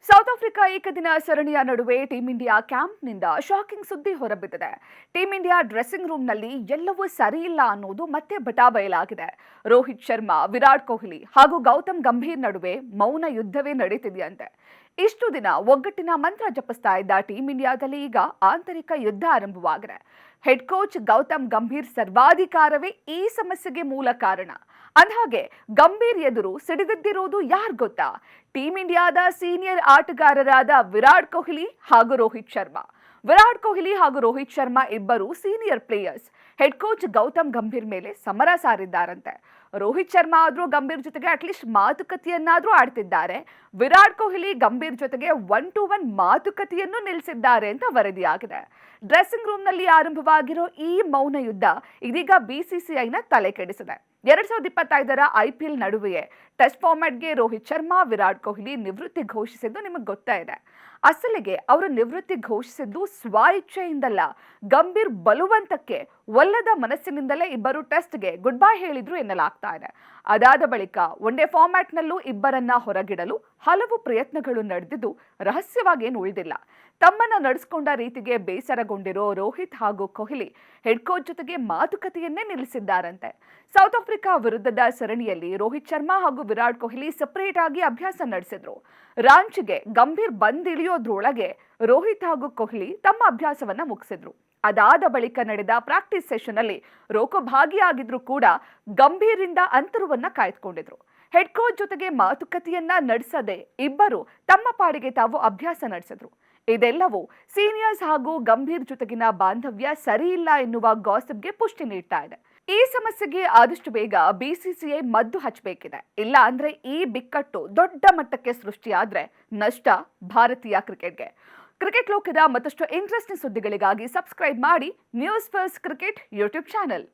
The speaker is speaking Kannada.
ಸೌತ್ ಆಫ್ರಿಕಾ ಏಕದಿನ ಸರಣಿಯ ನಡುವೆ ಟೀಂ ಇಂಡಿಯಾ ಕ್ಯಾಂಪ್ನಿಂದ ಶಾಕಿಂಗ್ ಸುದ್ದಿ ಹೊರಬಿದ್ದಿದೆ. ಟೀಂ ಇಂಡಿಯಾ ಡ್ರೆಸ್ಸಿಂಗ್ ರೂಮ್ನಲ್ಲಿ ಎಲ್ಲವೂ ಸರಿಯಿಲ್ಲ ಅನ್ನೋದು ಮತ್ತೆ ಬಟಾಬಯಲಾಗಿದೆ. ರೋಹಿತ್ ಶರ್ಮಾ, ವಿರಾಟ್ ಕೊಹ್ಲಿ ಹಾಗೂ ಗೌತಮ್ ಗಂಭೀರ್ ನಡುವೆ ಮೌನ ಯುದ್ಧವೇ ನಡೀತಿದೆಯಂತೆ. ಇಷ್ಟು ದಿನ ಒಗ್ಗಟ್ಟಿನ ಮಂತ್ರ ಜಪಿಸ್ತಾ ಇದ್ದ ಟೀಂ ಇಂಡಿಯಾದಲ್ಲಿ ಈಗ ಆಂತರಿಕ ಯುದ್ಧ ಆರಂಭವಾಗಿದೆ. ಹೆಡ್ ಕೋಚ್ ಗೌತಮ್ ಗಂಭೀರ್ ಸರ್ವಾಧಿಕಾರವೇ ಈ ಸಮಸ್ಯೆಗೆ ಮೂಲ ಕಾರಣ. ಅಂದಹಾಗೆ ಗಂಭೀರ್ ಎದುರು ಸಿಡಿದಿದ್ದಿರೋದು ಯಾರು ಗೊತ್ತಾ? ಟೀಂ ಇಂಡಿಯಾದ ಸೀನಿಯರ್ ಆಟಗಾರರಾದ ವಿರಾಟ್ ಕೊಹ್ಲಿ ಹಾಗೂ ರೋಹಿತ್ ಶರ್ಮಾ. ವಿರಾಟ್ ಕೊಹ್ಲಿ ಹಾಗೂ ರೋಹಿತ್ ಶರ್ಮಾ ಇಬ್ಬರು senior players. Head coach Gautam Gambhir ಮೇಲೆ ಸಮರ ಸಾರಿದ್ದಾರಂತೆ. ರೋಹಿತ್ ಶರ್ಮಾ ಆದ್ರೂ ಗಂಭೀರ್ ಜೊತೆಗೆ ಅಟ್ಲೀಸ್ಟ್ ಮಾತುಕತೆಯನ್ನಾದ್ರೂ ಆಡ್ತಿದ್ದಾರೆ. ವಿರಾಟ್ ಕೊಹ್ಲಿ ಗಂಭೀರ್ ಜೊತೆಗೆ 1-to-1 ಮಾತುಕತೆಯನ್ನು ನಿಲ್ಲಿಸಿದ್ದಾರೆ ಅಂತ ವರದಿಯಾಗಿದೆ. ಡ್ರೆಸ್ಸಿಂಗ್ ರೂಮ್ನಲ್ಲಿ ಆರಂಭವಾಗಿರೋ ಈ ಮೌನ ಯುದ್ಧ ಇದೀಗ ಬಿಸಿಸಿಐನ ತಲೆ ಕೆಡಿಸಿದೆ. 2025ರ IPL ನಡುವೆಯೇ ಟೆಸ್ಟ್ ಫಾರ್ಮ್ಯಾಟ್ಗೆ ರೋಹಿತ್ ಶರ್ಮಾ, ವಿರಾಟ್ ಕೊಹ್ಲಿ ನಿವೃತ್ತಿ ಘೋಷಿಸಿದ್ದು ನಿಮಗೆ ಗೊತ್ತಾ ಇದೆ. ಅಸಲಿಗೆ ಅವರು ನಿವೃತ್ತಿ ಘೋಷಿಸಿದ್ದು ಸ್ವ ಇಚ್ಛೆಯಿಂದಲ್ಲ, ಗಂಭೀರ್ ಬಲವಂತಕ್ಕೆ ಒಲ್ಲದ ಮನಸ್ಸಿನಿಂದಲೇ ಇಬ್ಬರು ಟೆಸ್ಟ್ಗೆ ಗುಡ್ ಬೈ ಹೇಳಿದ್ರು ಎನ್ನಲಾಗ್ತಾ ಇದೆ. ಅದಾದ ಬಳಿಕ ಒನ್ ಡೇ ಫಾರ್ಮ್ಯಾಟ್ನಲ್ಲೂ ಇಬ್ಬರನ್ನ ಹೊರಗಿಡಲು ಹಲವು ಪ್ರಯತ್ನಗಳು ನಡೆದಿದ್ದು ರಹಸ್ಯವಾಗೇನು ಉಳಿದಿಲ್ಲ. ತಮ್ಮನ್ನ ನಡೆಸಿಕೊಂಡ ರೀತಿಗೆ ಬೇಸರಗೊಂಡಿರೋ ರೋಹಿತ್ ಹಾಗೂ ಕೊಹ್ಲಿ ಹೆಡ್ ಕೋಚ್ ಜೊತೆಗೆ ಮಾತುಕತೆಯನ್ನೇ ನಿಲ್ಲಿಸಿದ್ದಾರಂತೆ. ಸೌತ್ ಆಫ್ರಿಕಾ ವಿರುದ್ಧದ ಸರಣಿಯಲ್ಲಿ ರೋಹಿತ್ ಶರ್ಮಾ ಹಾಗೂ ವಿರಾಟ್ ಕೊಹ್ಲಿ ಸಪರೇಟ್ ಆಗಿ ಅಭ್ಯಾಸ ನಡೆಸಿದ್ರು. ರಾಂಚಿಗೆ ಗಂಭೀರ್ ಬಂದಿಳಿಯೋದ್ರೊಳಗೆ ರೋಹಿತ್ ಹಾಗೂ ಕೊಹ್ಲಿ ತಮ್ಮ ಅಭ್ಯಾಸವನ್ನ ಮುಗಿಸಿದ್ರು. ಅದಾದ ಬಳಿಕ ನಡೆದ ಪ್ರಾಕ್ಟೀಸ್ ಸೆಷನ್ ಅಲ್ಲಿ ರೋಕೋ ಭಾಗಿಯಾಗಿದ್ರು ಕೂಡ ಗಂಭೀರಿಂದ ಅಂತರವನ್ನ ಕಾಯ್ದುಕೊಂಡಿದ್ರು. ಹೆಡ್ ಕೋಚ್ ಜೊತೆಗೆ ಮಾತುಕತೆಯನ್ನ ನಡೆಸದೆ ಇಬ್ಬರು ತಮ್ಮ ಪಾಡಿಗೆ ತಾವು ಅಭ್ಯಾಸ ನಡೆಸಿದ್ರು. ಇದೆಲ್ಲವೂ ಸೀನಿಯರ್ಸ್ ಹಾಗೂ ಗಂಭೀರ್ ಜೊತೆಗಿನ ಬಾಂಧವ್ಯ ಸರಿಯಿಲ್ಲ ಎನ್ನುವ ಗಾಸಿಪ್ಗೆ ಪುಷ್ಟಿ ನೀಡ್ತಾ ಇದೆ. ಈ ಸಮಸ್ಯೆಗೆ ಆದಷ್ಟು ಬೇಗ ಬಿಸಿಸಿಐ ಮದ್ದು ಹಚ್ಚಬೇಕಿದೆ. ಇಲ್ಲ ಅಂದ್ರೆ ಈ ಬಿಕ್ಕಟ್ಟು ದೊಡ್ಡ ಮಟ್ಟಕ್ಕೆ ಸೃಷ್ಟಿಯಾದ್ರೆ ನಷ್ಟ ಭಾರತೀಯ ಕ್ರಿಕೆಟ್ಗೆ. ಕ್ರಿಕೆಟ್ ಲೋಕದ ಮತ್ತಷ್ಟು ಇಂಟ್ರೆಸ್ಟಿಂಗ್ ಸುದ್ದಿಗಳಿಗಾಗಿ ಸಬ್ಸ್ಕ್ರೈಬ್ ಮಾಡಿ news first cricket YouTube channel.